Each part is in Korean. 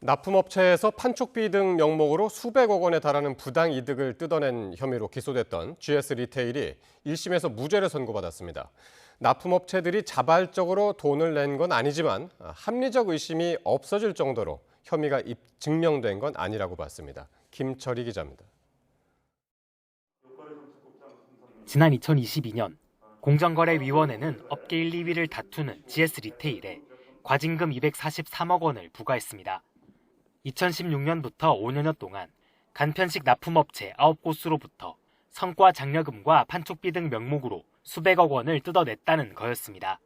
납품업체에서 판촉비 등 명목으로 수백억 원에 달하는 부당 이득을 뜯어낸 혐의로 기소됐던 GS 리테일이 1심에서 무죄를 선고받았습니다. 납품업체들이 자발적으로 돈을 낸 건 아니지만 합리적 의심이 없어질 정도로 혐의가 증명된 건 아니라고 봤습니다. 김철희 기자입니다. 지난 2022년 공정거래위원회는 업계 1, 2위를 다투는 GS 리테일에 과징금 243억 원을 부과했습니다. 2016년부터 5년여 동안 간편식 납품업체 9곳으로부터 성과 장려금과 판촉비 등 명목으로 수백억 원을 뜯어냈다는 거였습니다.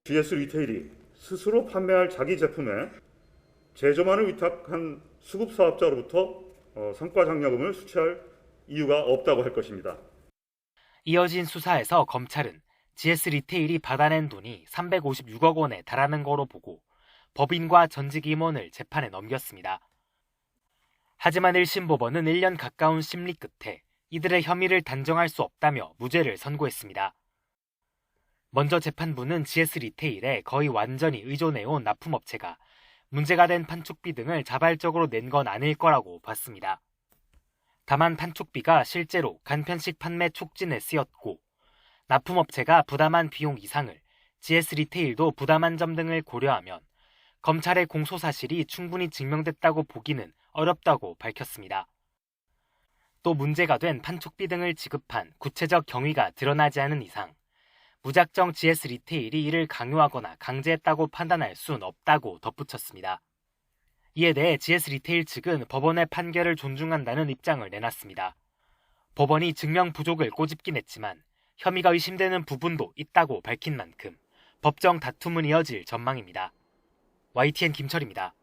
GS 리테일이 스스로 판매할 자기 제품에 제조만을 위탁한 수급 사업자로부터 성과 장려금을 수취할 이유가 없다고 할 것입니다. 이어진 수사에서 검찰은 GS 리테일이 받아낸 돈이 356억 원에 달하는 거로 보고 법인과 전직 임원을 재판에 넘겼습니다. 하지만 1심 법원은 1년 가까운 심리 끝에 이들의 혐의를 단정할 수 없다며 무죄를 선고했습니다. 먼저 재판부는 GS 리테일에 거의 완전히 의존해온 납품업체가 문제가 된 판촉비 등을 자발적으로 낸 건 아닐 거라고 봤습니다. 다만 판촉비가 실제로 간편식 판매 촉진에 쓰였고 납품업체가 부담한 비용 이상을 GS 리테일도 부담한 점 등을 고려하면 검찰의 공소 사실이 충분히 증명됐다고 보기는 어렵다고 밝혔습니다. 또 문제가 된 판촉비 등을 지급한 구체적 경위가 드러나지 않은 이상 무작정 GS 리테일이 이를 강요하거나 강제했다고 판단할 수는 없다고 덧붙였습니다. 이에 대해 GS 리테일 측은 법원의 판결을 존중한다는 입장을 내놨습니다. 법원이 증명 부족을 꼬집긴 했지만 혐의가 의심되는 부분도 있다고 밝힌 만큼 법정 다툼은 이어질 전망입니다. YTN 김철입니다.